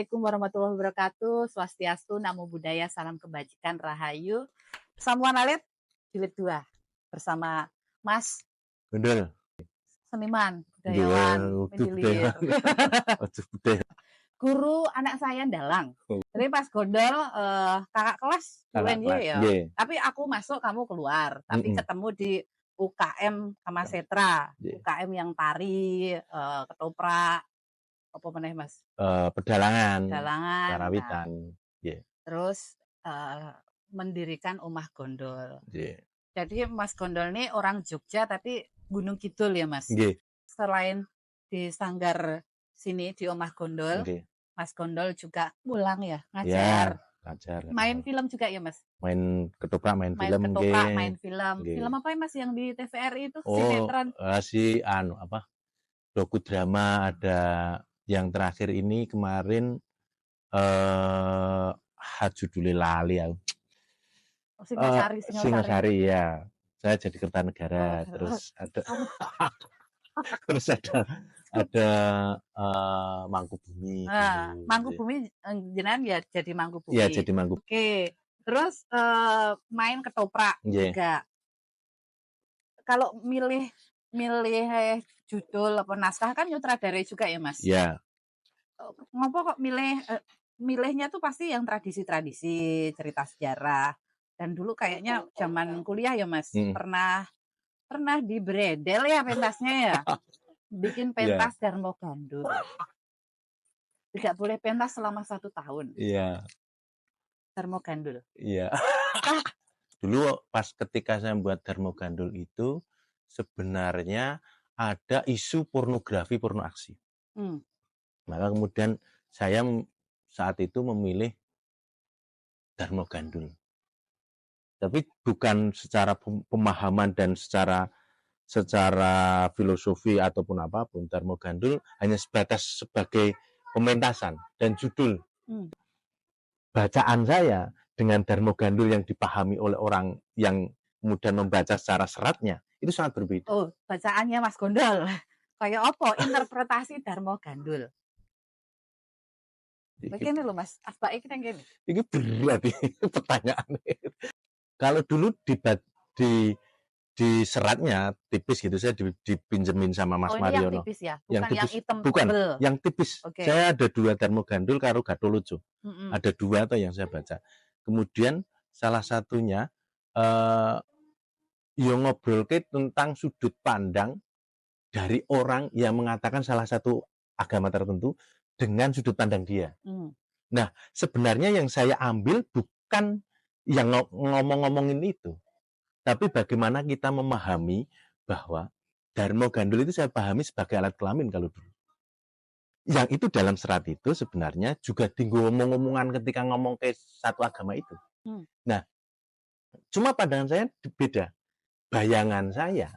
Assalamualaikum warahmatullahi wabarakatuh. Swastiastu, Namo Buddhaya, salam kebajikan, rahayu. Samuan alit jilid 2 bersama Mas Gundul. Seniman, budayawan, penyilir. Guru anak saya Dalang. Jadi pas gondol kakak kelas UNY ya. Tapi aku masuk, kamu keluar. Tapi ketemu di UKM Kamasetra, UKM yang tari, ketoprak, apa meneh Mas? Pedalangan, Karawitan. Nah, terus mendirikan Omah Gondol. Yeah. Jadi Mas Gondol ini orang Jogja tapi Gunung Kidul ya Mas. Yeah. Selain di Sanggar sini di Omah Gondol, Mas Gondol juga pulang ya ngajar. Ngajar. Main film juga ya Mas. Main ketoprak, main film. Main film. Film apa ya Mas yang di TVRI itu? Sinetron. Si apa? Dokudrama ada. Yang terakhir ini kemarin judulnya lali aku. Singasari ya. Saya jadi Kertanegara. Terus ada terus ada Mangkubumi. Mangkubumi jenengan ya jadi Mangkubumi. Iya, jadi Mangkubumi. Oke. Terus main ketoprak juga. Kalau milih judul apa naskah kan nyutradara juga ya Mas? Iya. Ngopo kok milihnya tuh pasti yang tradisi-tradisi, cerita sejarah. Dan dulu kayaknya zaman kuliah ya Mas, pernah dibredel ya pentasnya ya. Bikin pentas Darmo Gandul. Tidak boleh pentas selama 1 tahun. Iya. Darmo Gandul. Iya. Dulu pas ketika saya membuat Darmo Gandul itu sebenarnya ada isu pornografi, porno aksi. Maka kemudian saya saat itu memilih Darmo Gandul. Tapi bukan secara pemahaman dan secara filosofi ataupun apapun. Darmo Gandul hanya sebatas sebagai pementasan dan judul. Bacaan saya dengan Darmo Gandul yang dipahami oleh orang yang kemudian membaca secara seratnya itu sangat berbeda. Oh, bacaannya Mas Gondol. Kayak apa interpretasi Darmo Gandul? Begini loh Mas, asbak iki nang kene. Iki berat pertanyaannya. Kalau dulu di seratnya tipis gitu, saya dipinjemin sama Mas Mariono. Yang tipis ya, bukan yang hitam. Bukan, yang tipis. Okay. Saya ada 2 Darmo Gandul karo Gatolojo. Ada 2 atau yang saya baca. Kemudian salah satunya yang ngobrol tentang sudut pandang dari orang yang mengatakan salah satu agama tertentu dengan sudut pandang dia. Nah, sebenarnya yang saya ambil bukan yang ngomong-ngomongin itu, tapi bagaimana kita memahami bahwa Darmo Gandul itu saya pahami sebagai alat kelamin kalau dulu. Yang itu dalam serat itu sebenarnya juga ngomong-ngomongan ketika ngomong ke satu agama itu. Nah, cuma pandangan saya beda. Bayangan saya,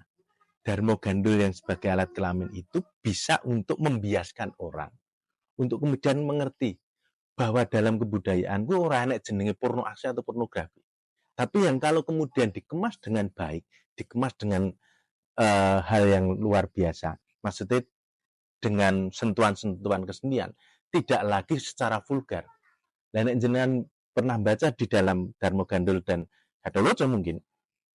Darmo Gandul yang sebagai alat kelamin itu bisa untuk membiaskan orang, untuk kemudian mengerti bahwa dalam kebudayaan gue orang enek jenenge porno aksi atau pornografi. Tapi yang kalau kemudian dikemas dengan baik, dikemas dengan hal yang luar biasa, maksudnya dengan sentuhan-sentuhan kesenian, tidak lagi secara vulgar. Dan jenengan pernah baca di dalam Darmo Gandul dan Gatolojo mungkin,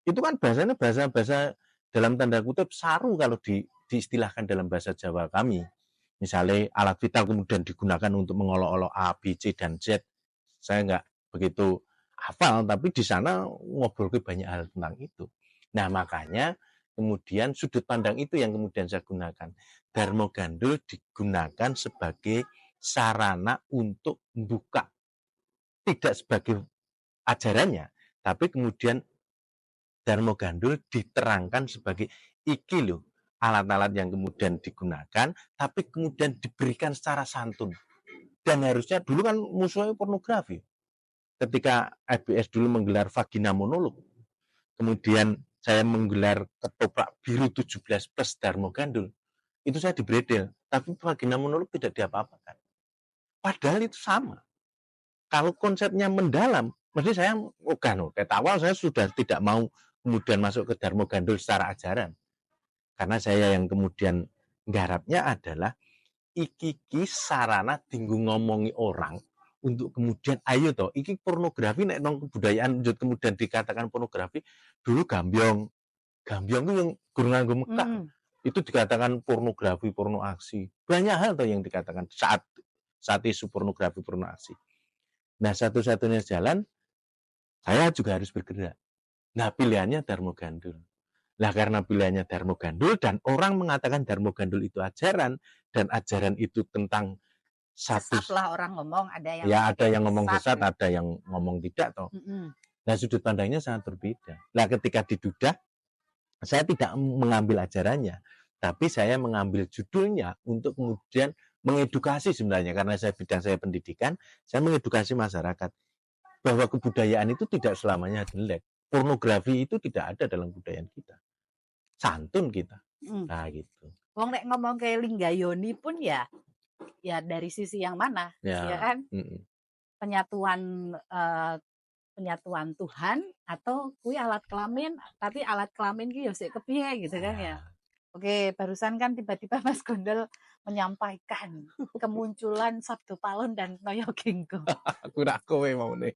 itu kan bahasanya bahasa dalam tanda kutip saru kalau diistilahkan dalam bahasa Jawa kami. Misalnya alat vital kemudian digunakan untuk mengolok-olok A, B, C, dan Z. Saya nggak begitu hafal, tapi di sana ngobrol ke banyak hal tentang itu. Nah, makanya kemudian sudut pandang itu yang kemudian saya gunakan. Darmo Gandul digunakan sebagai sarana untuk membuka. Tidak sebagai ajarannya, tapi kemudian Darmo Gandul diterangkan sebagai iki loh, alat-alat yang kemudian digunakan, tapi kemudian diberikan secara santun. Dan harusnya dulu kan musuhnya pornografi. Ketika IBS dulu menggelar Vagina Monolog, kemudian saya menggelar Ketoprak Biru 17 plus Darmo Gandul, itu saya dibredel. Tapi Vagina Monolog tidak diapa-apakan. Padahal itu sama. Kalau konsepnya mendalam, mesti saya kata awal saya sudah tidak mau kemudian masuk ke Darmo Gandul secara ajaran. Karena saya yang kemudian nggarapnya adalah iki sarana tinggu ngomongi orang untuk kemudian ayo toh iki pornografi nek nong kebudayaan kemudian dikatakan pornografi dulu gambyong itu yang gurung nganggo mekak itu dikatakan pornografi porno aksi banyak hal toh yang dikatakan saat isu pornografi porno aksi. Nah satu-satunya jalan saya juga harus bergerak. Nah pilihannya Darmo Gandul. Nah karena pilihannya Darmo Gandul dan orang mengatakan Darmo Gandul itu ajaran dan ajaran itu tentang satu lah orang ngomong ada yang ya ada yang ngomong sesat, ada yang ngomong tidak toh. Nah sudut pandangnya sangat berbeda. Nah ketika didudah saya tidak mengambil ajarannya, tapi saya mengambil judulnya untuk kemudian mengedukasi sebenarnya karena bidang saya pendidikan, saya mengedukasi masyarakat bahwa kebudayaan itu tidak selamanya jelek. Pornografi itu tidak ada dalam budaya kita. Santun kita. Nah gitu. Wong nek ngomong kayak Linggayoni pun ya dari sisi yang mana, ya kan? Penyatuan Tuhan atau kui alat kelamin, tapi alat kelamin ki yo sik kepiye gitu kan ya. Oke, barusan kan tiba-tiba Mas Gondol menyampaikan kemunculan Sabdo Palon dan Noyo Genggong. Aku rak kowe mau nih.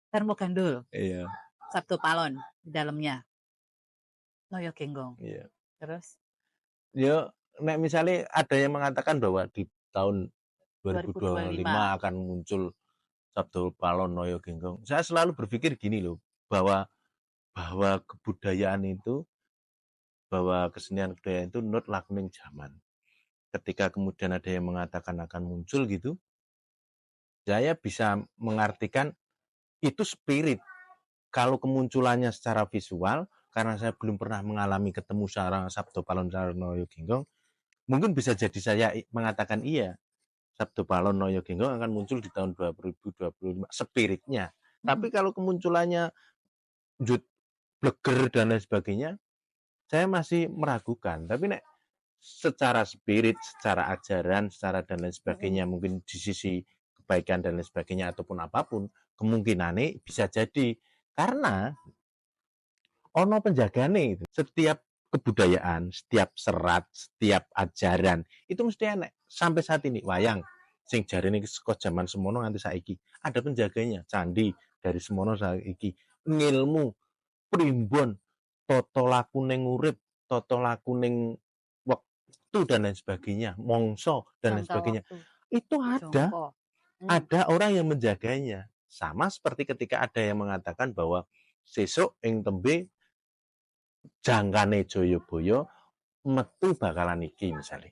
Darmo Gandul. Iya. Sabdo Palon di dalamnya. Noyo Genggong. Iya. Terus? Ya, nek misalnya ada yang mengatakan bahwa di tahun 2025 akan muncul Sabdo Palon Noyo Genggong. Saya selalu berpikir gini loh, bahwa kebudayaan itu, bahwa kesenian kebudayaan itu not lakuning zaman. Ketika kemudian ada yang mengatakan akan muncul gitu, saya bisa mengartikan itu spirit. Kalau kemunculannya secara visual, karena saya belum pernah mengalami ketemu secara Sabdo Palon Noyo Genggong, mungkin bisa jadi saya mengatakan iya, Sabdo Palon Noyo Genggong akan muncul di tahun 2025 spiritnya. Tapi kalau kemunculannya bleger dan lain sebagainya, saya masih meragukan. Tapi nek secara spirit, secara ajaran, secara dan lain sebagainya, mungkin di sisi kebaikan dan lain sebagainya ataupun apapun, kemungkinannya bisa jadi karena ono penjagane itu. Setiap kebudayaan, setiap serat, setiap ajaran itu mesti enak. Sampai saat ini wayang sing jarene saka zaman semono nganti saiki ada penjaganya. Candi dari semono saiki, ngilmu primbon, tata laku ning urip, tata laku ning waktu dan lain sebagainya, mongso dan lain sebagainya. Itu ada. Ada orang yang menjaganya. Sama seperti ketika ada yang mengatakan bahwa sesuk ing tembe jangkane Jayabaya metu bakalan iki misalnya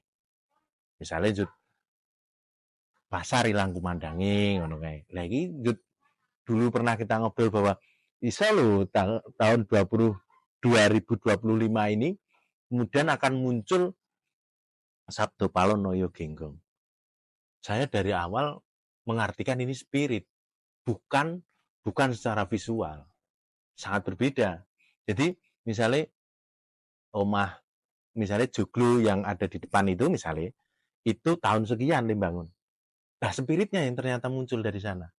pasar ilang kumandangi ngono kae. Lah iki dulu pernah kita ngobrol bahwa bisa loh tahun 2025 ini kemudian akan muncul Sabdo Palon Noyo Genggong. Saya dari awal mengartikan ini spirit, bukan secara visual. Sangat berbeda. Jadi misalnya omah, misalnya joglo yang ada di depan itu misalnya, itu tahun sekian dibangun. Nah spiritnya yang ternyata muncul dari sana.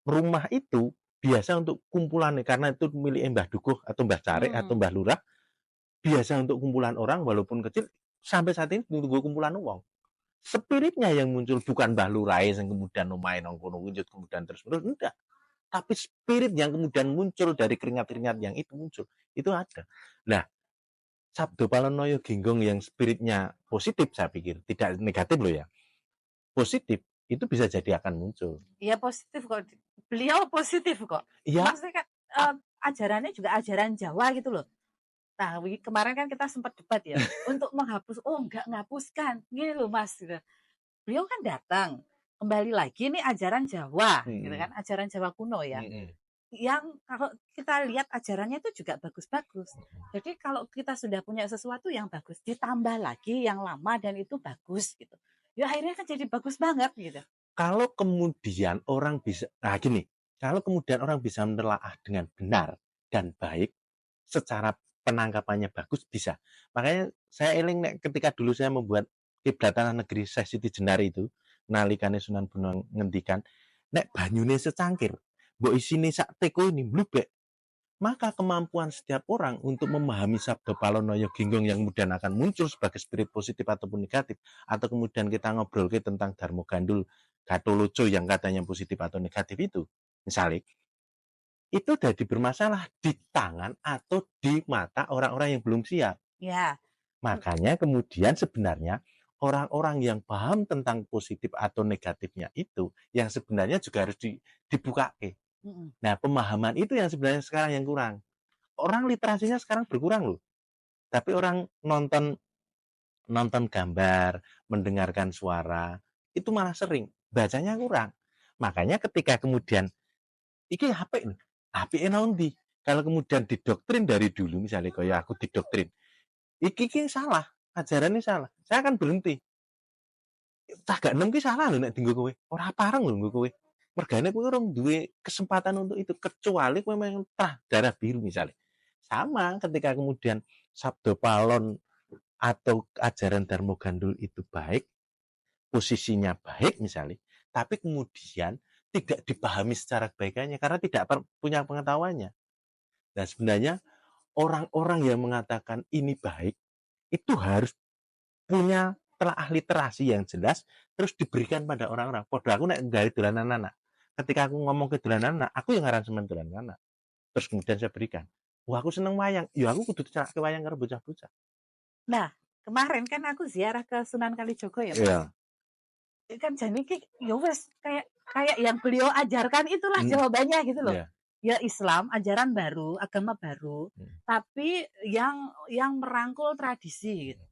Rumah itu biasa untuk kumpulan, karena itu milik Mbah Dukuh atau Mbah Carek atau Mbah Lurah, biasa untuk kumpulan orang walaupun kecil, sampai saat ini tunggu kumpulan uang. Spiritnya yang muncul bukan Mbah Lurah yang kemudian omahe nang kono kemudian terus-terus, enggak. Tapi spirit yang kemudian muncul dari keringat-keringat yang itu muncul, itu ada. Nah, Sabdo Palon Noyo Genggong yang spiritnya positif, saya pikir tidak negatif loh ya, positif, itu bisa jadi akan muncul. Iya positif kok, beliau positif kok. Iya. Maksudnya kan ajarannya juga ajaran Jawa gitu loh. Nah kemarin kan kita sempat debat ya untuk menghapus, enggak menghapuskan, gini loh Mas gitu. Beliau kan datang kembali lagi nih ajaran Jawa gitu kan, ajaran Jawa kuno ya. Yang kalau kita lihat ajarannya itu juga bagus-bagus. Jadi kalau kita sudah punya sesuatu yang bagus, ditambah lagi yang lama dan itu bagus gitu, ya akhirnya kan jadi bagus banget gitu. Kalau kemudian orang bisa, kalau kemudian orang bisa menelaah dengan benar dan baik, secara penangkapannya bagus, bisa. Makanya saya eling ketika dulu saya membuat Kiblat Tanah Negeri Syekh Siti Jenar itu, nalikane Sunan Bonang ngendikan, nek banyune secangkir, mbok isine sak teko ini mlubek. maka kemampuan setiap orang untuk memahami Sabdo Palono Ginggong yang kemudian akan muncul sebagai spirit positif ataupun negatif, atau kemudian kita ngobrol tentang Darmo Gandul Gatoloco yang katanya positif atau negatif itu, misalnya, itu jadi bermasalah di tangan atau di mata orang-orang yang belum siap. Ya. Makanya kemudian sebenarnya orang-orang yang paham tentang positif atau negatifnya itu, yang sebenarnya juga harus dibuka. Nah, pemahaman itu yang sebenarnya sekarang yang kurang. Orang literasinya sekarang berkurang loh. Tapi orang nonton gambar, mendengarkan suara, itu malah sering. Bacanya kurang. Makanya ketika kemudian iki HP nih, HP nanti. Kalau kemudian didoktrin dari dulu, misalnya kayak aku didoktrin, iki salah, ajarannya salah. Saya akan berhenti. Tak gak nemu salah loh nek dinggo kowe. Ora pareng lho nggo kowe. Mergane kowe orang duwe kesempatan untuk itu, kecuali kowe memang darah biru misalnya. Sama ketika kemudian Sabdo Palon atau ajaran Darmo Gandul itu baik, posisinya baik misalnya, tapi kemudian tidak dipahami secara kebaikannya karena tidak punya pengetahuannya. Nah, sebenarnya orang-orang yang mengatakan ini baik itu harus punya telah literasi yang jelas, terus diberikan pada orang-orang. Padha aku nek gawe dolanan anak. Ketika aku ngomong ke dolanan anak, aku yang aransemen dolanan anak. Terus kemudian saya berikan. Wah, aku seneng wayang. Ya aku kudu celak ke wayang karo bocah-bocah. Nah, kemarin kan aku ziarah ke Sunan Kalijogo ya, Mas. Iya. Kan jadi ya wes kayak yang beliau ajarkan itulah jawabannya gitu loh. Ya Islam, ajaran baru, agama baru, tapi yang merangkul tradisi gitu.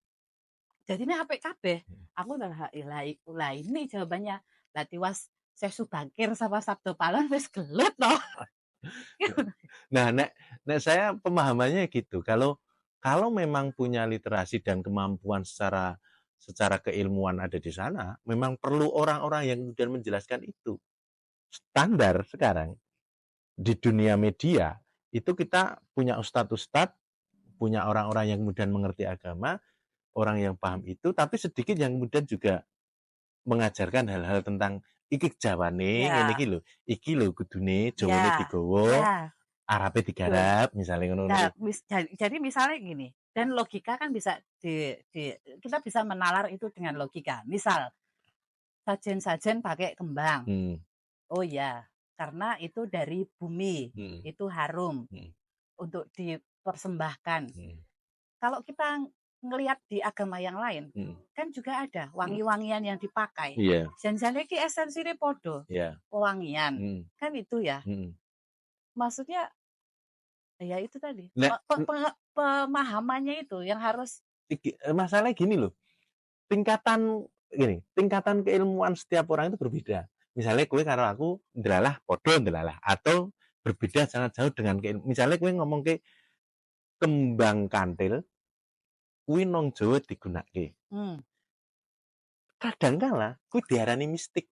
Jadi ini apik kabeh. Aku udah lah ini jawabannya. Lah tiwas saya Subakir sama Sabdo Palon wis gelut loh. Nah, nek saya pemahamannya gitu. Kalau memang punya literasi dan kemampuan secara keilmuan ada di sana, memang perlu orang-orang yang kemudian menjelaskan itu. Standar sekarang di dunia media itu kita punya ustadz-ustadz, punya orang-orang yang kemudian mengerti agama, orang yang paham itu, tapi sedikit yang kemudian juga mengajarkan hal-hal tentang iki jawane ngene iki lho, iki lho kudune Jawane digawa, Arabe digarap, misalnya ngono. Nah, jadi misalnya gini, dan logika kan bisa kita bisa menalar itu dengan logika. Misal sajen-sajen pakai kembang. Oh ya, karena itu dari bumi, itu harum untuk dipersembahkan. Kalau kita ngelihat di agama yang lain, kan juga ada wangi-wangian yang dipakai. Jan-jan iki esensine podo, pewangian, kan itu ya. Maksudnya ya itu tadi, pemahamannya itu yang harus. Masalahnya gini loh, tingkatan keilmuan setiap orang itu berbeda. Misalnya kowe karo aku ndelalah podo ndelalah, atau berbeda sangat jauh dengan keilmuan. Misalnya kowe ngomong ke kembang kantil, kuwi nang Jawa digunakake. Kadangkala kuwi diarani mistik.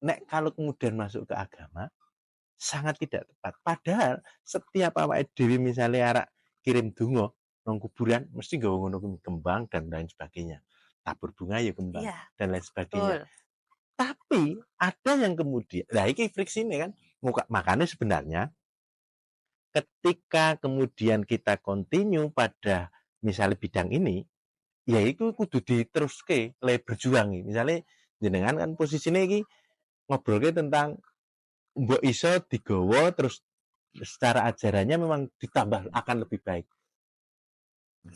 Nek kalau kemudian masuk ke agama, sangat tidak tepat. Padahal setiap awake dhewe misalnya arek kirim donga nang kuburan mesti nggawa ngono kembang dan lain sebagainya. Tabur bunga ya kembang dan lain sebagainya. Tapi ada yang kemudian, nah ini friksinya kan, makanya sebenarnya ketika kemudian kita continue pada misalnya bidang ini, ya itu kudu diteruske le berjuang. Misalnya jenengan kan posisinya ini ngobrolnya tentang mbok iso digawa terus secara ajarannya memang ditambah akan lebih baik.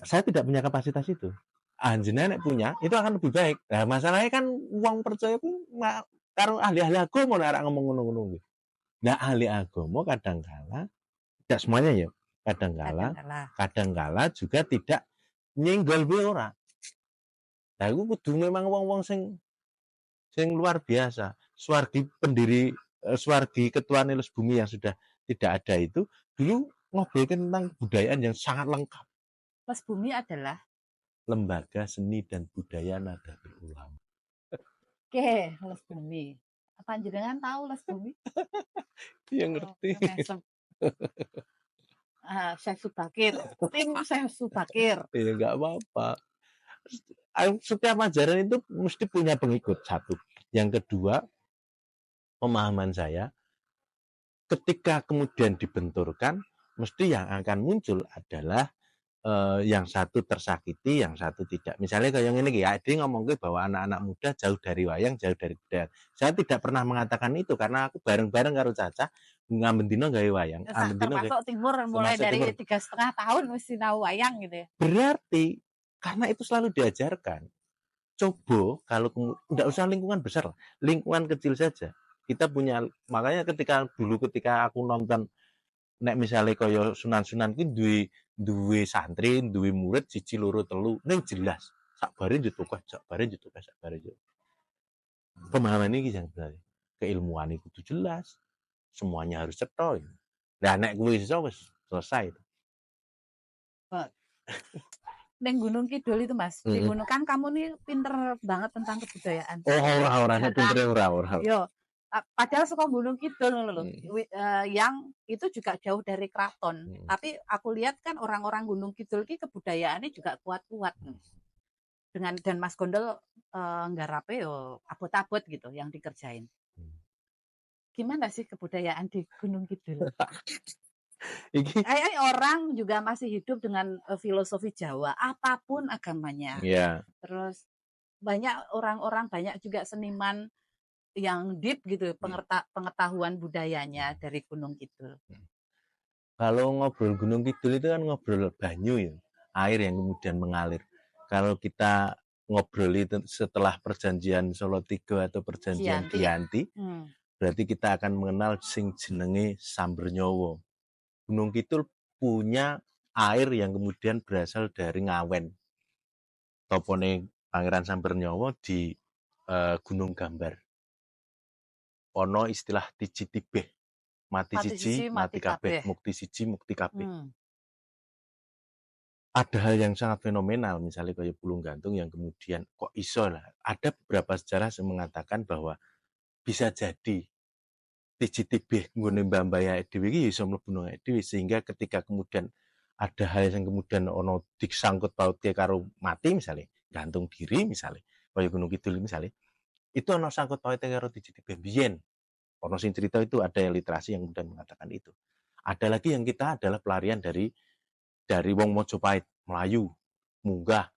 Saya tidak punya kapasitas itu. Anjena nek punya itu akan lebih baik. Nah, masalahnya kan uang percaya ku karo ahli-ahli agama nek ngomong ngono-ngono. Nah, ahli agama kadangkala tidak semuanya ya. Kadangkala juga tidak nyenggol be ora. Nah, aku kudu memang wong-wong sing luar biasa. Swargi ketua Nilus Bumi yang sudah tidak ada itu dulu ngobrolin tentang kebudayaan yang sangat lengkap. Les Bumi adalah Lembaga Seni dan Budaya Nahdlatul Ulama. Oke, Les Bumi. Apa jenengan tahu Les Bumi? Iya ngerti. Syekh Subakir, tim Syekh Subakir. Iya nggak apa-apa. Setiap ajaran itu mesti punya pengikut, satu. Yang kedua, pemahaman saya, ketika kemudian dibenturkan, mesti yang akan muncul adalah yang satu tersakiti, yang satu tidak. Misalnya kayak ini ya, dia ngomongin bahwa anak-anak muda jauh dari wayang, jauh dari budaya. Saya tidak pernah mengatakan itu karena aku bareng-bareng karo Caca ngambendino gawe wayang, ambendino gawe Termasuk timur mulai termasuk dari timur. 3,5 tahun mesti tahu wayang gitu ya. Berarti karena itu selalu diajarkan. Coba kalau tidak usah lingkungan besar, lingkungan kecil saja. Kita punya, makanya ketika aku nonton nek misalnya kaya Sunan-Sunan ki duwe santri, duwe murid siji loro telu, ning jelas sakbare njetukah, sakbare njetukah, sakbare njetukah. Pemahaman iki yang sebenarnya keilmuan itu jelas, semuanya harus cetha. Nah nek kuwi iso wis selesai. Neng Gunung Kidul itu Mas, di gunung kan kamu nih pinter banget tentang kebudayaan. Oh ora pintere ora. Yo, padahal suka Gunung Kidul loh. Yang itu juga jauh dari keraton. Tapi aku lihat kan orang-orang Gunung Kidul ki kebudayaannya juga kuat-kuat. Dan Mas Gondol nggarapnya yo abot-abot gitu yang dikerjain. Gimana sih kebudayaan di Gunung Kidul? Orang juga masih hidup dengan filosofi Jawa, apapun agamanya. Yeah. Terus banyak orang-orang, banyak juga seniman yang deep gitu pengetahuan budayanya dari Gunung Kidul. Kalau ngobrol Gunung Kidul itu kan ngobrol banyu ya, air yang kemudian mengalir. Kalau kita ngobrol itu setelah perjanjian Solo Tigo atau perjanjian Giyanti, berarti kita akan mengenal sing jenenge Sambernyowo. Gunung Kidul punya air yang kemudian berasal dari Ngawen. Topone Pangeran Sambernyowo di Gunung Gambar. Ono istilah tiji tibeh. Mati siji, mati kabeh. Mukti siji, mukti kabeh. Ada hal yang sangat fenomenal, misalnya kayak Pulung Gantung yang kemudian kok iso lah. Ada beberapa sejarah yang mengatakan bahwa bisa jadi tiji tibeh nggone mbah-mbah dhewe iki iso mlebu nang dhewe, sehingga ketika kemudian ada hal yang kemudian ono disangkut pautke karo mati misalnya, gantung diri misalnya, kaya Gunung Kidul misalnya, itu ono sangkut pautke karo tiji tibeh biyen. Ono sing cerita itu ada yang literasi yang kemudian mengatakan itu. Ada lagi yang kita adalah pelarian dari wong Mojopahit, Melayu, munggah.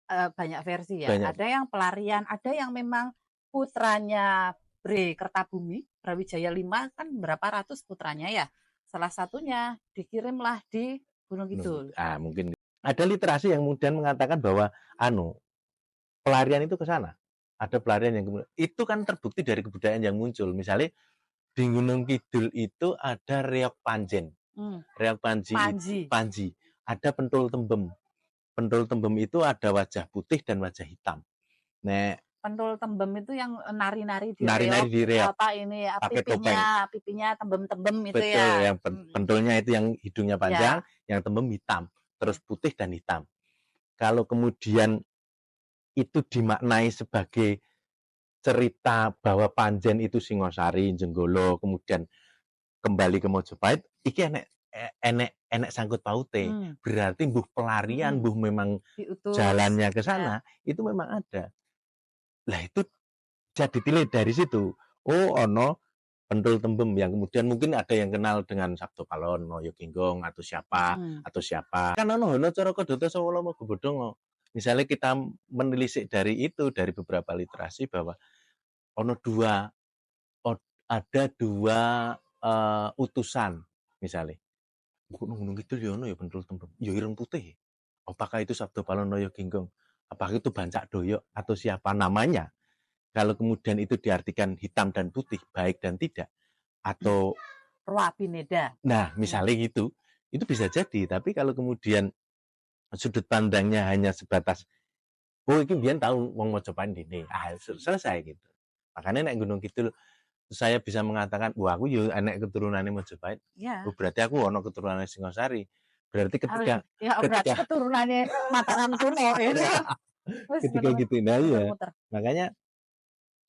Banyak versi ya. Banyak. Ada yang pelarian, ada yang memang putranya Bre Kertabumi, Brawijaya 5 kan berapa ratus putranya ya. Salah satunya dikirimlah di Gunung Kidul. Mungkin ada literasi yang kemudian mengatakan bahwa pelarian itu ke sana. Ada pelarian yang kemudian itu kan terbukti dari kebudayaan yang muncul. Misalnya di Gunung Kidul itu ada reok panjen. Reok panji. Ada pentul tembem. Pentul tembem itu ada wajah putih dan wajah hitam. Nek pentul tembem itu yang nari-nari di reok. Apa ini pipinya tembem-tembem itu. Betul, ya. Yang pentulnya itu yang hidungnya panjang, yang tembem hitam, terus putih dan hitam. Kalau kemudian itu dimaknai sebagai cerita bahwa Panjen itu Singosari, Jenggolo, kemudian kembali ke Mojopahit, iki enek sangkut paute. Berarti mbuh pelarian, mbuh memang jalannya ke sana, itu memang ada. Lah itu jadi dilihat dari situ. Oh, ono pentul tembem yang kemudian mungkin ada yang kenal dengan Sabto Palon, Noyo Genggong atau siapa. Kan ono cara Kodota Sawolo Mogobodongo. Misalnya kita menelisik dari itu, dari beberapa literasi bahwa ada dua utusan misalnya. Gunung Kidul ya ono ya pentul tembem, ya ireng putih. Apakah itu Sabdo Palon Noyo Genggong? Apakah itu Bancak Doyo atau siapa namanya? Kalau kemudian itu diartikan hitam dan putih, baik dan tidak, atau Roapineda. Nah, misalnya gitu, itu bisa jadi. Tapi kalau kemudian sudut pandangnya hanya sebatas, oh ini biar tahu wong Mojopahit ini, selesai gitu. Makanya naik Gunung Kidul, saya bisa mengatakan, wah aku yo anak keturunannya Mojopahit. Ya. Berarti aku ono keturunannya Singosari. Berarti ketika berarti keturunannya Mataram Kuno ketika gitu, nah ya. Makanya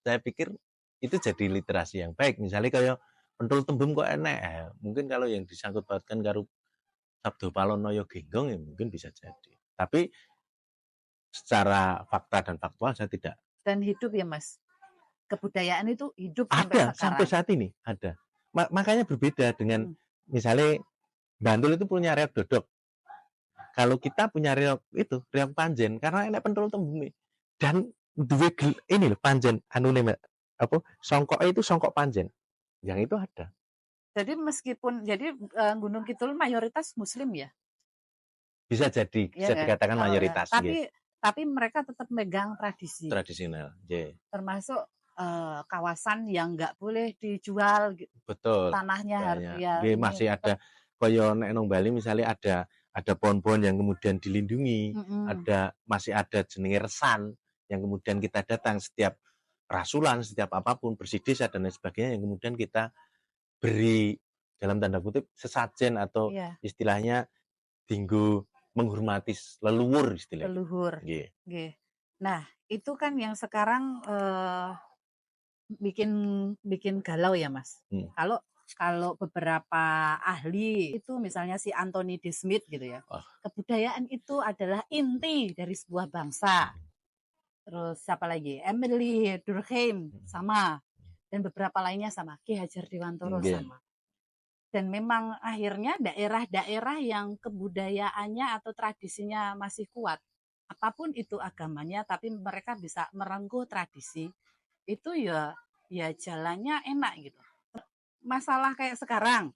saya pikir itu jadi literasi yang baik. Misalnya kayak pentul tembem kok enek, mungkin kalau yang disangkut pautkan karo Sabdo Palon Noyo Genggong ya mungkin bisa jadi. Tapi secara fakta dan faktual saya tidak. Dan hidup ya Mas. Kebudayaan itu hidup sampai sekarang. Sampai saat ini ada. Makanya berbeda dengan misalnya Bantul itu punya reok dodok. Kalau kita punya reok itu, reok panjen karena enek pentul tembunge. Dan duwe ini loh panjen anune apa songkok itu songkok panjen. Yang itu ada. Jadi meskipun Gunung Kidul mayoritas muslim ya? Bisa jadi, Ya bisa kan? dikatakan mayoritas nggih. Tapi mereka tetap megang tradisi. Tradisional, nggih. Termasuk kawasan yang nggak boleh dijual Betul. tanahnya ya Nggih, masih ada kaya nek nang Bali misalnya ada pohon-pohon yang kemudian dilindungi, masih ada jenenge resan yang kemudian kita datang setiap rasulan, setiap apapun bersih desa dan lain sebagainya yang kemudian kita beri dalam tanda kutip sesajen atau istilahnya dinggo menghormati leluhur istilahnya. Leluhur. Nggih. Nah, itu kan yang sekarang bikin galau ya, Mas. Kalau beberapa ahli itu misalnya si Anthony D. Smith gitu ya. Kebudayaan itu adalah inti dari sebuah bangsa. Terus siapa lagi? Emily Durkheim sama, dan beberapa lainnya sama. Ki Hajar Dewantara sama. Dan memang akhirnya daerah-daerah yang kebudayaannya atau tradisinya masih kuat, apapun itu agamanya, tapi mereka bisa merengkuh tradisi, itu ya jalannya enak gitu. Masalah kayak sekarang,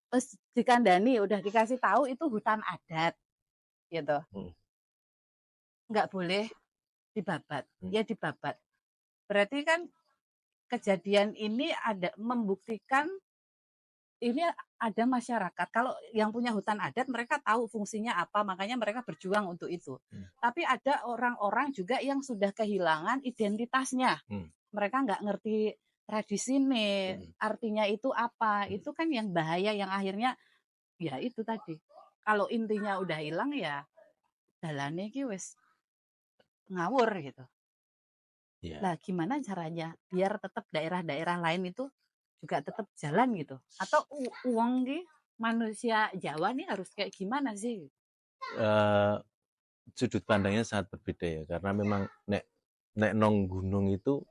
terus dikandani udah dikasih tahu itu hutan adat, gitu, nggak boleh dibabat, ya dibabat. Berarti kan kejadian ini ada membuktikan ini ada masyarakat. Kalau yang punya hutan adat mereka tahu fungsinya apa, makanya mereka berjuang untuk itu. Tapi ada orang-orang juga yang sudah kehilangan identitasnya. Mereka nggak ngerti tradisi nih, artinya itu apa. Itu kan yang bahaya, yang akhirnya ya itu tadi. Kalau intinya udah hilang ya dalane iki wis ngawur gitu. Nah, gimana caranya biar tetap daerah-daerah lain itu juga tetap jalan gitu? Atau uang di manusia Jawa nih harus kayak gimana sih? Sudut pandangnya sangat berbeda ya, karena memang nek nong gunung itu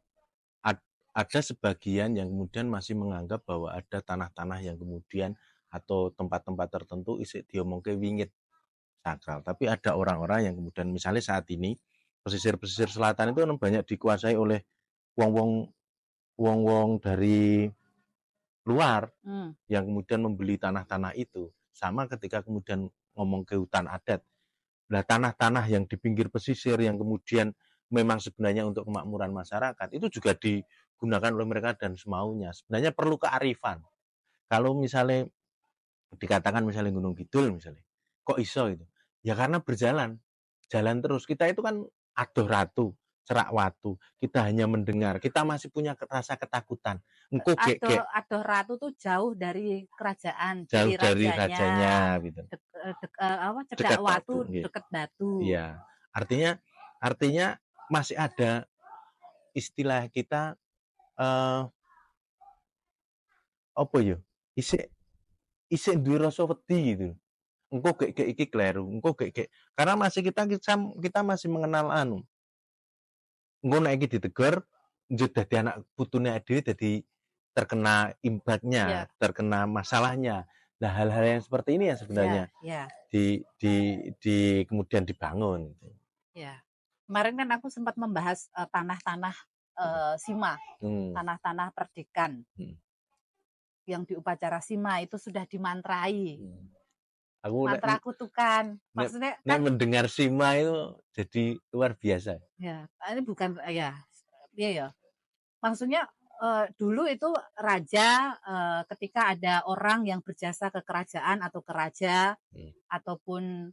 ada sebagian yang kemudian masih menganggap bahwa ada tanah-tanah yang kemudian atau tempat-tempat tertentu isik diomongke wingit sakral. Tapi ada orang-orang yang kemudian misalnya saat ini pesisir-pesisir selatan itu kan banyak dikuasai oleh wong-wong dari luar yang kemudian membeli tanah-tanah itu. Sama ketika kemudian ngomong ke hutan adat. Nah, tanah-tanah yang di pinggir pesisir yang kemudian memang sebenarnya untuk kemakmuran masyarakat itu juga digunakan oleh mereka dan semaunya. Sebenarnya perlu kearifan. Kalau misalnya dikatakan misalnya Gunung Kidul misalnya, kok iso itu? Ya karena jalan terus. Kita itu kan adoh ratu, cerak watu. Kita hanya mendengar. Kita masih punya rasa ketakutan. Engko adoh ratu tuh jauh dari kerajaan, jauh dari rajanya gitu. Cedak watu, deket batu. Iya. Artinya masih ada istilah kita apa ya? Isik duwe rasa wedi gitu. Engko gek iki kleru, engko gek karena masih kita masih mengenal engko nek iki ditegur njut dadi anak putune dhewe dadi terkena impaknya, terkena masalahnya. Nah, hal-hal yang seperti ini ya sebenarnya di kemudian dibangun. Ya, kemarin kan aku sempat membahas tanah-tanah Sima, tanah-tanah perdikan. Yang di upacara Sima itu sudah dimantrai. Mantra kutukan. Maksudnya kan mendengar Sima itu jadi luar biasa. Ya, ini bukan ya maksudnya dulu itu raja ketika ada orang yang berjasa ke kerajaan atau ke raja ataupun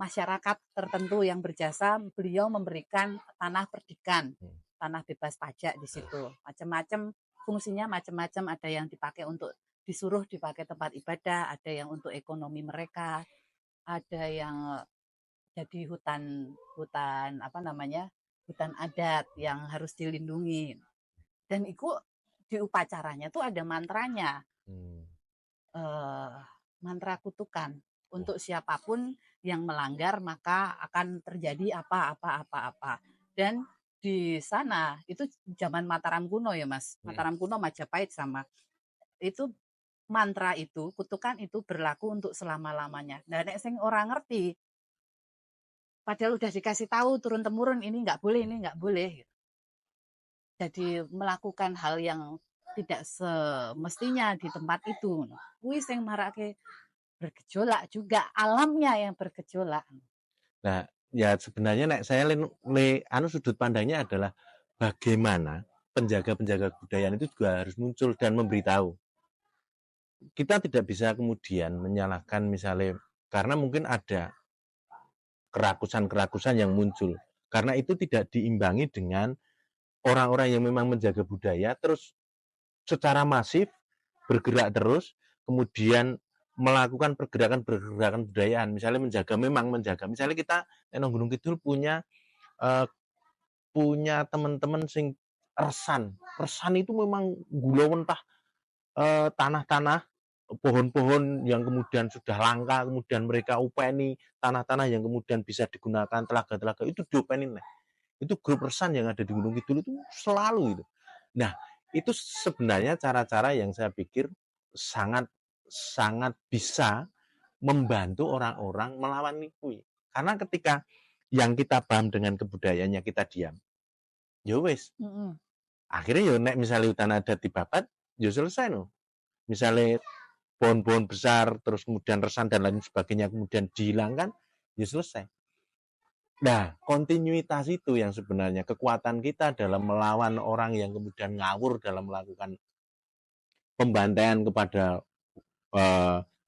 masyarakat tertentu yang berjasa, beliau memberikan tanah perdikan, tanah bebas pajak di situ. Macam-macam fungsinya, macam-macam, ada yang dipakai untuk disuruh dipakai tempat ibadah, ada yang untuk ekonomi mereka, ada yang jadi hutan adat yang harus dilindungi. Dan itu di upacaranya tuh ada mantranya. Mantra kutukan. Untuk siapapun yang melanggar maka akan terjadi apa. Dan di sana itu zaman Mataram kuno ya Mas. Mataram kuno Majapahit sama. Itu mantra itu, kutukan itu berlaku untuk selama-lamanya. Nah, nek sing orang ngerti, padahal udah dikasih tahu turun-temurun ini nggak boleh, ini nggak boleh. Jadi melakukan hal yang tidak semestinya di tempat itu. Kuwi sing marake bergejolak juga, alamnya yang bergejolak. Nah, ya sebenarnya nek saya sudut pandangnya adalah bagaimana penjaga-penjaga kebudayaan itu juga harus muncul dan memberitahu. Kita tidak bisa kemudian menyalahkan misalnya karena mungkin ada kerakusan-kerakusan yang muncul. Karena itu tidak diimbangi dengan orang-orang yang memang menjaga budaya terus secara masif bergerak terus, kemudian melakukan pergerakan-pergerakan budayaan, misalnya menjaga. Misalnya kita nang Gunung Kidul punya punya teman-teman sing resan. Resan itu memang gula mentah tanah-tanah, pohon-pohon yang kemudian sudah langka, kemudian mereka upeni tanah-tanah yang kemudian bisa digunakan telaga-telaga itu diopenin. Itu grup resan yang ada di Gunung Kidul itu selalu itu. Nah, itu sebenarnya cara-cara yang saya pikir sangat sangat bisa membantu orang-orang melawan itu. Karena ketika yang kita paham dengan kebudayaannya kita diam, ya wis. Akhirnya ya nek misalnya hutan adat dibabat, ya selesai no. Misalnya pohon-pohon besar terus kemudian resan dan lain sebagainya kemudian dihilangkan, ya selesai. Nah, kontinuitas itu yang sebenarnya kekuatan kita dalam melawan orang yang kemudian ngawur dalam melakukan pembantaian kepada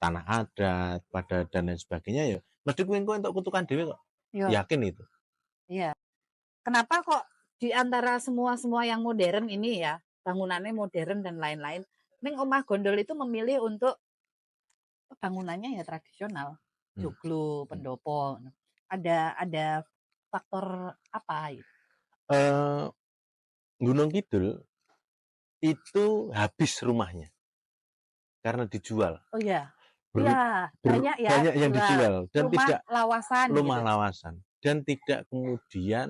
tanah adat, pada dan lain sebagainya ya. Mesti kowe untuk kutukan dhewe kok. Yakin itu. Iya. Kenapa kok di antara semua yang modern ini ya, bangunannya modern dan lain-lain, ning omah gondol itu memilih untuk bangunannya ya tradisional, joglo, pendopo. Ada faktor apa? Gunung Kidul itu habis rumahnya karena dijual. Oh ya, iya banyak ya. Banyak yang dijual dan rumah tidak lawasan. Rumah gitu. lawasan dan tidak kemudian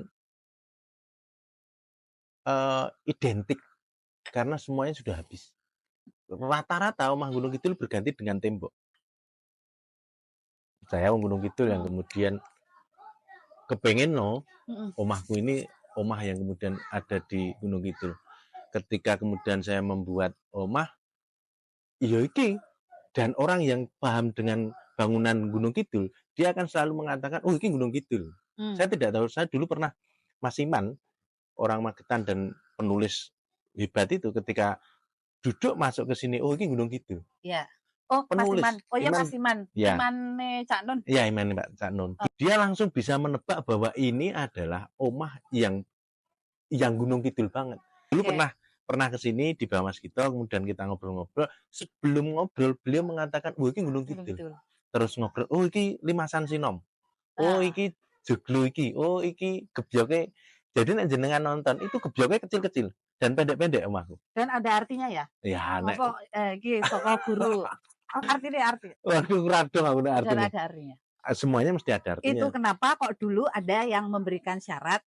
identik karena semuanya sudah habis. Rata-rata omah Gunung Kidul berganti dengan tembok. Saya Gunung Kidul yang kemudian kepengen omahku ini omah yang kemudian ada di Gunung Kidul. Ketika kemudian saya membuat omah, iya iki, dan orang yang paham dengan bangunan Gunung Kidul, dia akan selalu mengatakan, oh iki Gunung Kidul. Saya tidak tahu, saya dulu pernah Mas Iman, orang Magetan dan penulis hebat itu ketika duduk masuk ke sini, oh ini Gunung Kidul. Iya. Oh, penulis. Mas Iman. Oh ya Mas Iman. Ya. Imane Cak Nun. Iya, Iman Pak Cak Nun. Dia langsung bisa menebak bahwa ini adalah omah yang Gunung Kidul banget. Dulu pernah ke sini di bawah Mas Kito, kemudian kita ngobrol-ngobrol. Sebelum ngobrol, beliau mengatakan, oh ini Gunung Kidul. Terus ngobrol, oh ini Limasan Sinom. Oh iki joglo iki. Oh iki gebyoke. Jadi nek jenengan nonton itu gebyoke kecil-kecil dan pendek-pendek omahku. Dan ada artinya ya? Ya nek apa iki saka guru. Arti. Waduh rado aku nek artinya. Ada artinya. Semuanya mesti ada artinya. Itu kenapa kok dulu ada yang memberikan syarat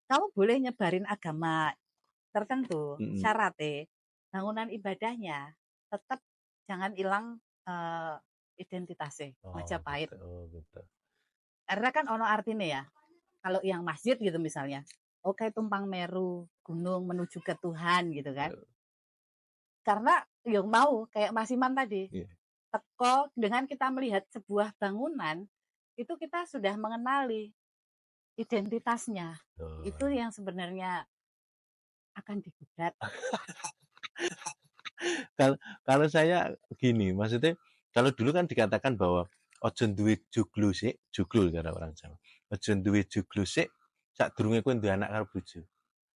kamu boleh nyebarin agama tertentu, syaratnya bangunan ibadahnya tetap jangan hilang identitasnya Majapahit. Betul. Karena kan ono artinya ya. Kalau yang masjid gitu misalnya, oke tumpang meru gunung menuju ke Tuhan gitu kan. Karena yang mau kayak Mas Iman tadi, teko dengan kita melihat sebuah bangunan itu kita sudah mengenali identitasnya. Itu yang sebenarnya akan digugat. Kalau saya gini, maksudnya kalau dulu kan dikatakan bahwa ojo duwe joglo sik, joglo kata orang Jawa. Ojo duwe joglo sik, sadurunge kowe duwe anak karo bojo.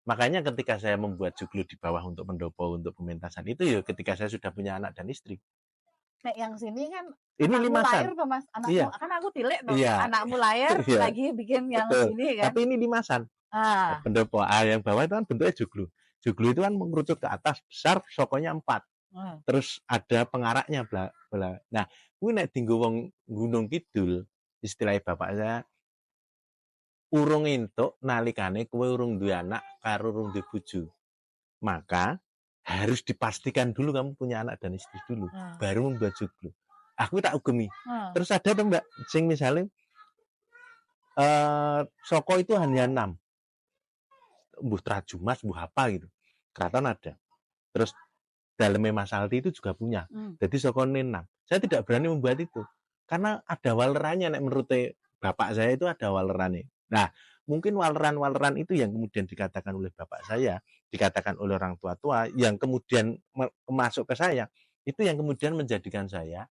Makanya ketika saya membuat joglo di bawah untuk pendopo, untuk pementasan itu ya ketika saya sudah punya anak dan istri. Nek yang sini kan ini anakmu Limasan. lahir tuh Mas, anakmu kan aku tilik tuh. Anakmu lahir lagi bikin yang sini kan. Tapi ini Limasan. Pendopo yang bawah itu kan bentuknya joglo. Joglo itu kan mengerucut ke atas besar, sokonya 4. Terus ada pengaraknya belah. Nah, kuwi nek dienggo wong Gunung Kidul, istilahnya bapak saya urung entuk nalikane kowe urung duwe anak karo urung duwe bojo. Maka harus dipastikan dulu kamu punya anak dan istri dulu, baru membuat joglo. Aku tak ugemi. Terus ada tuh Mbak, sing misalnya soko itu hanya 6. Mbuh Trajumas, mbuh apa gitu. Keraton ada. Terus dalamnya Mas Aldi itu juga punya. Jadi soko 6. Saya tidak berani membuat itu. Karena ada walerannya, menurut bapak saya itu ada walerannya. Nah, mungkin waleran-waleran itu yang kemudian dikatakan oleh bapak saya, dikatakan oleh orang tua-tua, yang kemudian masuk ke saya, itu yang kemudian menjadikan saya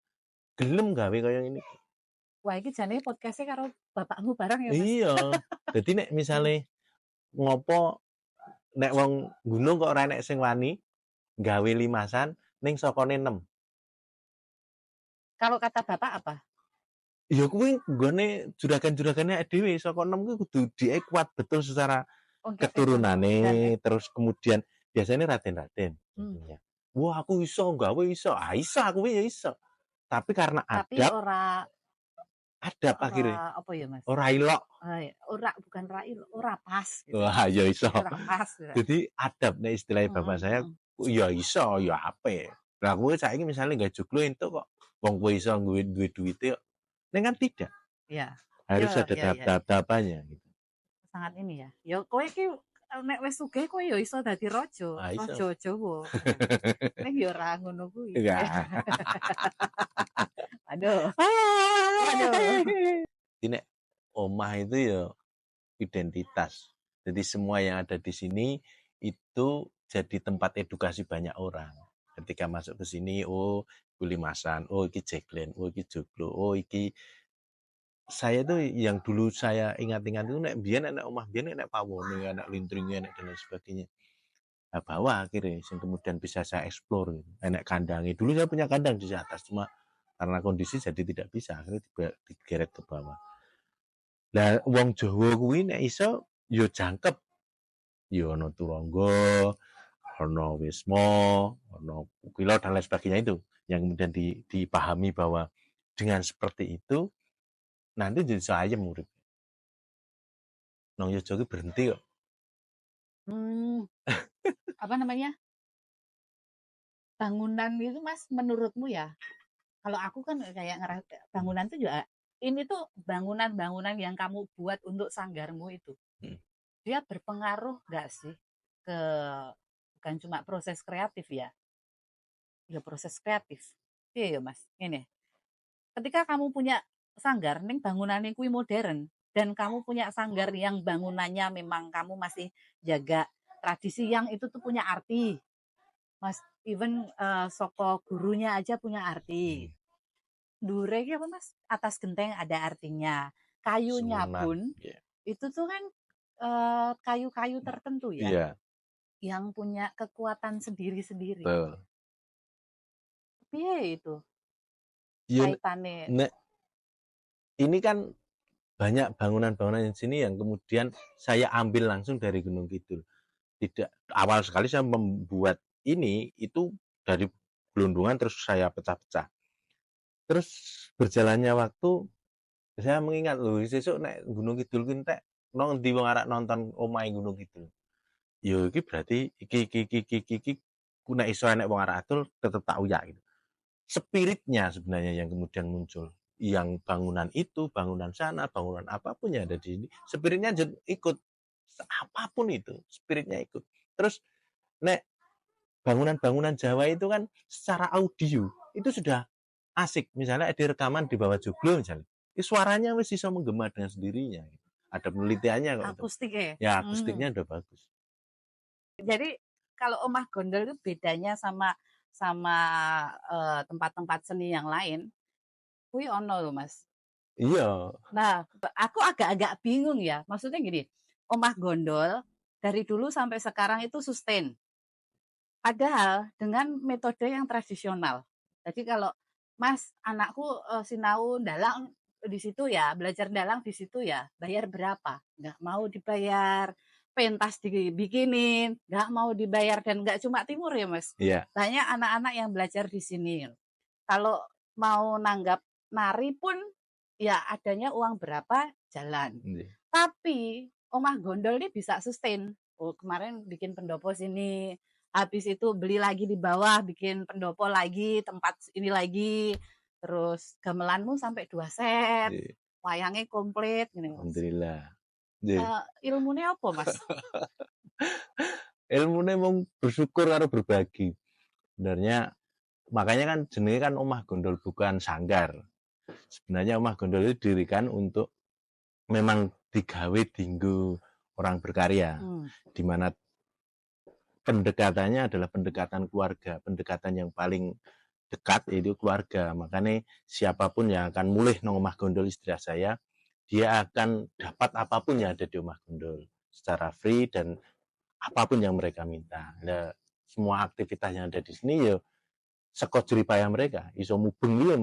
gelem gawe kayak ini. Wah, iki jane podcastnya karo bapakmu bareng ya, Mas? Iya. Jadi nek misalnya ngopo nek wong gunung kok ora nek sing wani gawe limasan ning sokone 6. Kalau kata bapak apa? Ya kuwi nggone juragan-juragane dhewe saka 6 kuwi kudu dhek kuat betul secara keturunane, terus kemudian biasanya raden-raden. Wah, aku iso gawe iso. Ah, iso aku ya iso. Tapi karena adab. Tapi ora adab akhirnya. Apa ya, Mas? Ora ilok. Ora bukan ra ilok, ora pas gitu. Wah, ya iso. Ora pas. Jadi adab nek istilah bapak saya, ya iso, ya ape. Lah kowe saiki misale gak joglo entuk kok. Wong kowe iso duwe duwite kok. Ini kan tidak. Iya. Harus ada tahap-tahapannya gitu. Sangat ini ya. Ya kowe iki nek wis sugih kowe ya iso dadi raja, raja Jawa. Nek ya ora ngono kuwi. Aduh. Jadi nek omah itu ya identitas. Jadi semua yang ada di sini itu jadi tempat edukasi banyak orang. Ketika masuk ke sini, oh Limasan, oh iki Jeklen, oh iki joglo, oh iki saya tuh yang dulu saya ingat-ingat itu nek biyen nek omah biyen nek pawone, nek lintringe, nek dan lain sebagainya. Nah, bawah akhirnya yang kemudian bisa saya eksplor gitu. Nek kandangi. Dulu saya punya kandang di atas cuma karena kondisi jadi tidak bisa akhirnya digeret ke bawah. Lah wong Jawa kuwi nek iso yo jangkep. Yo ana Turangga, ana Wisma, ana Ukila dan lain sebagainya itu yang kemudian dipahami bahwa dengan seperti itu nanti jadi sayem murid. Nang Yojo berhenti kok. Apa namanya? Bangunan itu Mas menurutmu ya? Kalau aku kan kayak ngerasa bangunan itu juga ini tuh bangunan-bangunan yang kamu buat untuk sanggarmu itu. Dia berpengaruh nggak sih ke bukan cuma proses kreatif ya? Ya proses kreatif. Iya ya Mas. Ini. Ketika kamu punya sanggar ning bangunane kuwi modern dan kamu punya sanggar yang bangunannya memang kamu masih jaga tradisi yang itu tuh punya arti. Mas, even soko gurunya aja punya arti. Dure apa Mas? Atas genteng ada artinya. Kayunya pun itu tuh kan kayu-kayu tertentu ya. Iya. Yang punya kekuatan sendiri-sendiri. Piye itu? Kaitannya. Nek, ini kan banyak bangunan-bangunan di sini yang kemudian saya ambil langsung dari Gunung Kidul. Tidak awal sekali saya membuat ini itu dari gelondongan terus saya pecah-pecah. Terus berjalannya waktu saya mengingat loh sesuk nek Gunung Kidul ki entek nang ndi wong arek nonton omahe Gunung Kidul. Ya iki berarti iki nek iso nek wong arek atul tetep tak uyak gitu. Spiritnya sebenarnya yang kemudian muncul. Yang bangunan itu, bangunan sana, bangunan apapun yang ada di sini, spiritnya ikut. Apapun itu, spiritnya ikut. Terus, nek bangunan-bangunan Jawa itu kan secara audio, itu sudah asik. Misalnya ada rekaman di bawah joglo misalnya. Suaranya wis bisa menggema dengan sendirinya. Ada penelitiannya kok. Akustik ya? Akustiknya udah bagus. Jadi, kalau omah gondol itu bedanya sama tempat-tempat seni yang lain, kuwi ono loh Mas. Iya. Nah, aku agak-agak bingung ya. Maksudnya gini, omah gondol dari dulu sampai sekarang itu sustain. Padahal dengan metode yang tradisional. Jadi kalau Mas, anakku sinau dalang di situ ya, belajar dalang di situ ya, bayar berapa? Nggak mau dibayar, pentas dibikinin, nggak mau dibayar dan nggak cuma Timur ya Mas. Iya. Banyak anak-anak yang belajar di sini. Kalau mau nanggap nari pun ya adanya uang berapa jalan. Tapi omah gondol ini bisa sustain. Oh, kemarin bikin pendopo sini, habis itu beli lagi di bawah, bikin pendopo lagi, tempat ini lagi, terus gamelanmu sampai 2 set, wayangnya komplit gini, Mas. Alhamdulillah. Ilmunya apa, Mas? Ilmunya mau bersyukur karo berbagi. Sebenarnya makanya kan jenenge kan omah gondol bukan sanggar. Sebenarnya omah gondol itu didirikan untuk memang digawe dinggo orang berkarya, di mana pendekatannya adalah pendekatan keluarga, pendekatan yang paling dekat yaitu keluarga. Makanya siapapun yang akan mulih nang omah gondol istilah saya, dia akan dapat apapun yang ada di omah gondol secara free dan apapun yang mereka minta. Nah, semua aktivitas yang ada di sini ya saka jeripaya mereka, iso mubeng ya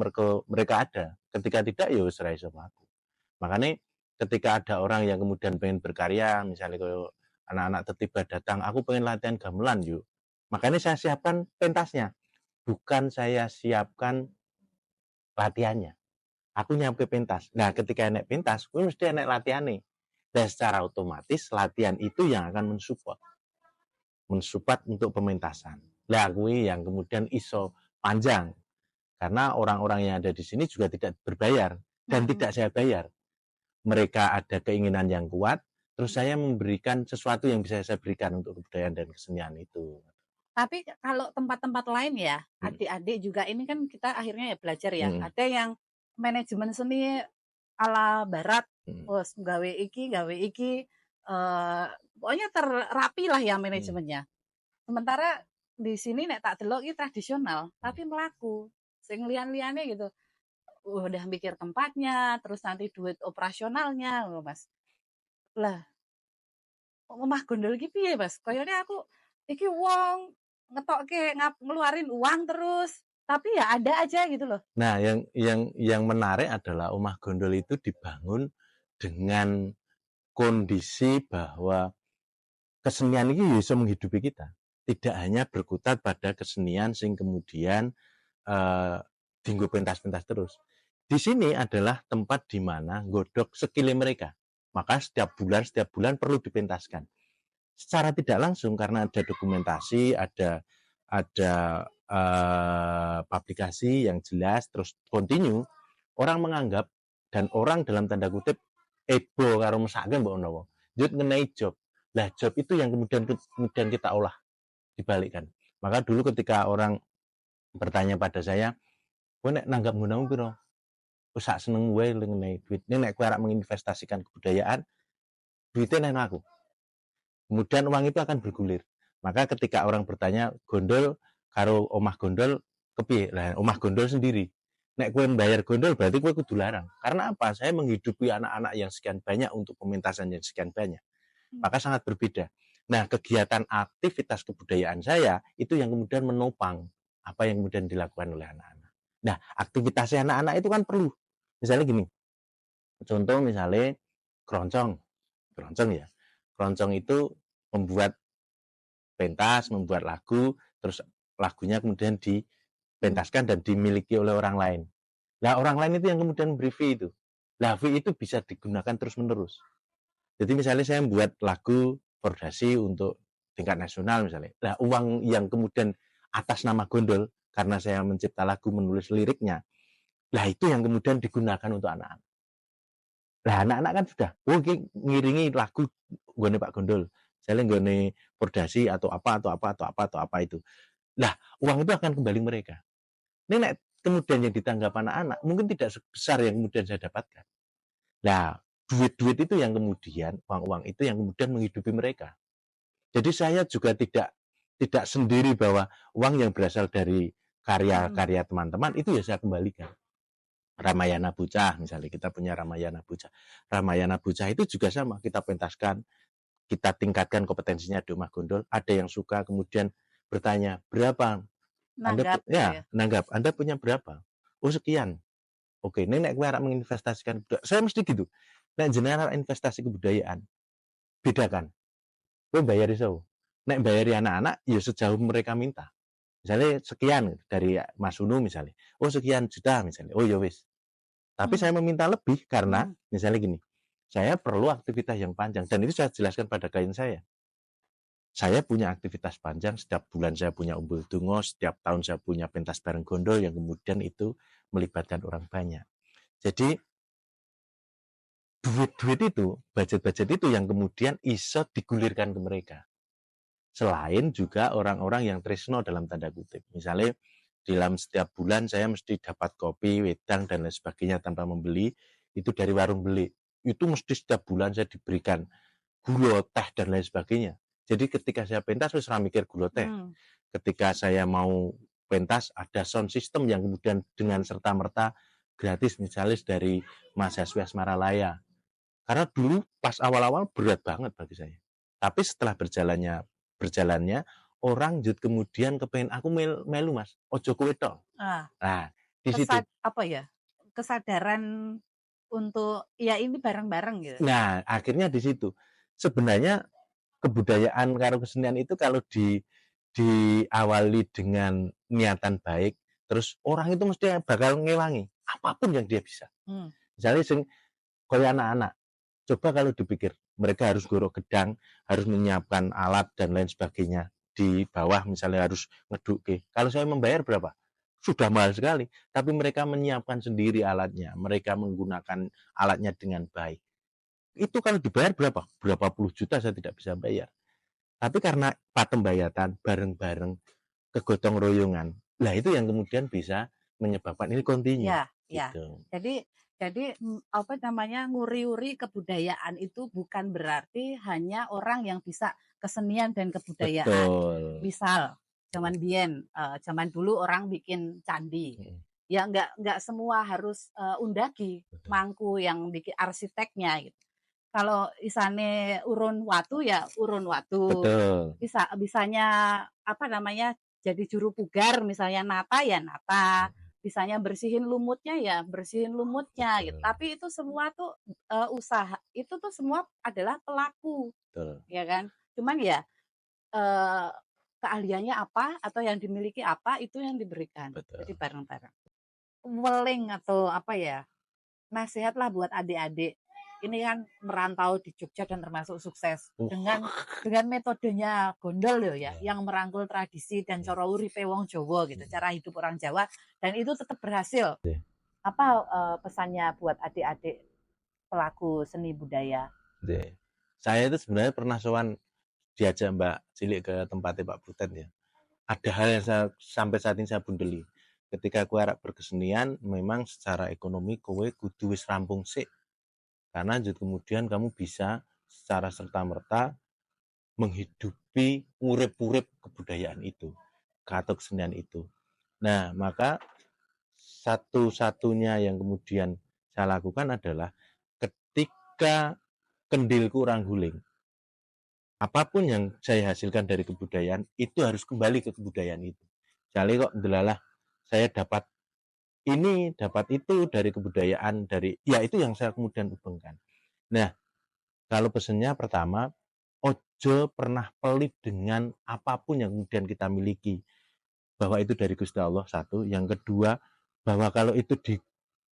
mereka ada. Ketika tidak ya wis ora iso mlaku. Makanya ketika ada orang yang kemudian pengen berkarya, misalnya kalau anak-anak tertiba datang, aku pengen latihan gamelan yuk. Makanya saya siapkan pentasnya, bukan saya siapkan latihannya. Aku nyampe pentas. Nah, ketika enek pentas, gue mesti enek latihannya. Dan secara otomatis latihan itu yang akan mensupport untuk pementasan. Lah gue yang kemudian iso panjang. Karena orang-orang yang ada di sini juga tidak berbayar dan tidak saya bayar. Mereka ada keinginan yang kuat, terus saya memberikan sesuatu yang bisa saya berikan untuk kebudayaan dan kesenian itu. Tapi kalau tempat-tempat lain ya, adik-adik juga ini kan kita akhirnya ya belajar ya. Ada yang manajemen seni ala barat, terus gawe iki, pokoknya terapi lah ya manajemennya. Sementara di sini nek tak delok iki tradisional, tapi melaku. Sing lian-liane gitu. Udah mikir tempatnya, terus nanti duit operasionalnya loh, Mas. Lah, omah gondol iki piye, Mas? Kayaknya aku iki wong ngetokke ngeluarin uang terus, tapi ya ada aja gitu loh. Nah, yang menarik adalah omah gondol itu dibangun dengan kondisi bahwa kesenian ini bisa menghidupi kita. Tidak hanya berkutat pada kesenian sing kemudian dinggo pentas-pentas terus. Di sini adalah tempat di mana godok skill mereka. Maka setiap bulan perlu dipentaskan. Secara tidak langsung karena ada dokumentasi, ada publikasi yang jelas terus continue, orang menganggap dan orang dalam tanda kutip ebo karo mesake mbok menawa. Jut ngenai job. Lah job itu yang kemudian kita olah dibalikkan. Maka dulu ketika orang bertanya pada saya, "Kowe nek nanggap nggunamu piro?" Wis sak seneng wae ngenai duit. Nek kowe arep menginvestasikan kebudayaan, duitnya nang aku. Kemudian uang itu akan bergulir. Maka ketika orang bertanya gondol karo omah gondol kepiye? Lah omah gondol sendiri. Nek kowe membayar gondol berarti kowe kudu larang. Karena apa? Saya menghidupi anak-anak yang sekian banyak untuk pementasan yang sekian banyak. Maka sangat berbeda. Nah, kegiatan aktivitas kebudayaan saya itu yang kemudian menopang apa yang kemudian dilakukan oleh anak-anak. Nah, aktivitasnya anak-anak itu kan perlu. Misalnya gini. Contoh misalnya keroncong ya. Keroncong itu membuat pentas, membuat lagu, terus lagunya kemudian dipentaskan dan dimiliki oleh orang lain. Nah, orang lain itu yang kemudian beri fee itu. Nah, fee itu bisa digunakan terus-menerus. Jadi misalnya saya membuat lagu fondasi untuk tingkat nasional misalnya. Nah, uang yang kemudian atas nama gondol, karena saya mencipta lagu, menulis liriknya, lah itu yang kemudian digunakan untuk anak-anak. Nah, anak-anak kan sudah, ngiringi lagu gue Pak Gondol. Saya nggone fondasi atau apa itu. Nah, uang itu akan kembali mereka. Ini kemudian yang ditanggap anak-anak mungkin tidak sebesar yang kemudian saya dapatkan. Nah, duit-duit itu yang kemudian, uang-uang itu yang kemudian menghidupi mereka. Jadi saya juga tidak sendiri bahwa uang yang berasal dari karya-karya teman-teman itu ya saya kembalikan. Ramayana Bocah misalnya, kita punya Ramayana Bocah. Ramayana Bocah itu juga sama, kita pentaskan, kita tingkatkan kompetensinya di omah gondol. Ada yang suka kemudian bertanya, berapa? Nanggap, nanggap. Anda punya berapa? Oh sekian. Oke, ini nek kowe arep menginvestasikan, saya mesti gitu. Nek jenengan investasi kebudayaan, bedakan. Kowe bayar iso. Nek bayari anak-anak, ya sejauh mereka minta. Misalnya sekian dari Mas Unu misalnya. Oh sekian juta misalnya. Oh ya wis. Tapi saya meminta lebih karena misalnya gini. Saya perlu aktivitas yang panjang dan itu saya jelaskan pada klien saya. Saya punya aktivitas panjang, setiap bulan saya punya umbul tungo, setiap tahun saya punya pentas bareng gondol yang kemudian itu melibatkan orang banyak. Jadi duit-duit itu, budget-budget itu yang kemudian iso digulirkan ke mereka. Selain juga orang-orang yang tresno dalam tanda kutip. Misalnya dalam setiap bulan saya mesti dapat kopi, wedang, dan lain sebagainya tanpa membeli, itu dari warung beli. Itu mesti setiap bulan saya diberikan gula, teh, dan lain sebagainya. Jadi ketika saya pentas, saya mikir gula teh. Ketika saya mau pentas, ada sound system yang kemudian dengan serta-merta gratis, misalnya dari mahasiswa Asmaralaya. Karena dulu pas awal-awal berat banget bagi saya. Tapi setelah berjalannya orang jut kemudian kepengen aku melu Mas, ojo kowe tok. Nah, di situ apa ya? Kesadaran untuk ya ini bareng-bareng gitu. Nah, akhirnya di situ. Sebenarnya kebudayaan karo kesenian itu kalau diawali dengan niatan baik, terus orang itu mesti bakal ngewangi apapun yang dia bisa. Misalnya sing kaya anak-anak, coba kalau dipikir mereka harus gorok gedang, harus menyiapkan alat dan lain sebagainya di bawah, misalnya harus ngeduke. Kalau saya membayar berapa? Sudah mahal sekali, tapi mereka menyiapkan sendiri alatnya, mereka menggunakan alatnya dengan baik. Itu kalau dibayar berapa? Berapa puluh juta saya tidak bisa bayar. Tapi karena patembayatan bareng-bareng kegotong royongan, lah itu yang kemudian bisa menyebabkan ini kontinu. Ya, gitu. Jadi apa namanya nguri-uri kebudayaan itu bukan berarti hanya orang yang bisa kesenian dan kebudayaan. Betul. Misal zaman zaman dulu orang bikin candi. Ya nggak semua harus undaki, mangku yang bikin arsiteknya gitu. Kalau isane urun watu ya urun watu. Betul. Bisanya apa namanya jadi juru pugar misalnya nata ya nata. Bisanya bersihin lumutnya ya bersihin lumutnya gitu. Tapi itu semua tuh usaha. Itu tuh semua adalah pelaku. Betul. Ya kan? Cuman ya keahliannya apa atau yang dimiliki apa itu yang diberikan. Betul. Jadi bareng-bareng. Weling atau apa ya? Nasihat lah buat adik-adik. Ini kan merantau di Jogja dan termasuk sukses dengan metodenya gondol loh ya, yang merangkul tradisi dan cara uripe wong Jawa gitu, cara hidup orang Jawa dan itu tetap berhasil. Apa pesannya buat adik-adik pelaku seni budaya? Saya itu sebenarnya pernah sowan diajak Mbak Cilik ke tempatnya Pak Butet ya. Ada hal yang sampai saat ini saya bundeli. Ketika aku arep berkesenian, memang secara ekonomi kowe kudu wis rampung sik. Karena kemudian kamu bisa secara serta-merta menghidupi urip-urip kebudayaan itu, atau kesenian itu. Nah, maka satu-satunya yang kemudian saya lakukan adalah ketika kendil kurang guling, apapun yang saya hasilkan dari kebudayaan itu harus kembali ke kebudayaan itu. Jadi kok delalah saya dapat ini, dapat itu dari kebudayaan, dari ya itu yang saya kemudian hubungkan. Nah, kalau pesannya pertama, ojo pernah pelit dengan apapun yang kemudian kita miliki. Bahwa itu dari Gusti Allah, satu. Yang kedua, bahwa kalau itu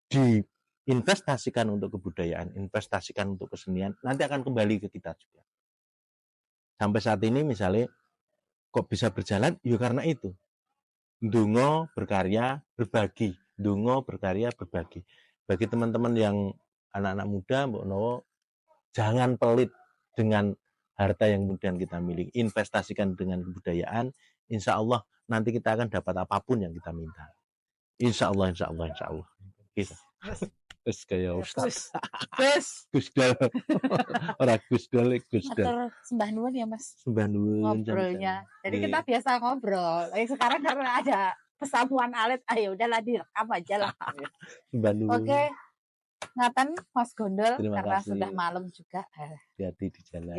diinvestasikan untuk kebudayaan, investasikan untuk kesenian, nanti akan kembali ke kita juga. Sampai saat ini misalnya, kok bisa berjalan? Ya karena itu. Ndonga berkarya, berbagi. Ndonga berkarya, berbagi. Bagi teman-teman yang anak-anak muda, Mbak Nowo, jangan pelit dengan harta yang kemudian kita miliki. Investasikan dengan kebudayaan, insya Allah nanti kita akan dapat apapun yang kita minta. Insya Allah, insya Allah, insya Allah. Gitu. Terus kayak Ustaz. Gusdal. Orang Gusdal, Gusdal. Sembah nuwun ya Mas. Sembah nuwun. Ngobrolnya. Jadi kita biasa ngobrol. Sekarang karena ada pesamuan alit, ayo udahlah direkam aja lah. Sembah nuwun. Oke. Ngaten Mas Gondol terima karena kasih. Sudah malam juga. Hati-hati di jalan.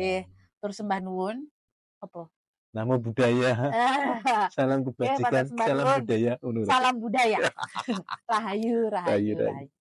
Terus sembah nuwun apa? Nama budaya. Salam kebajikan, salam budaya. Salam budaya. Rahayu, rahayu, rahayu.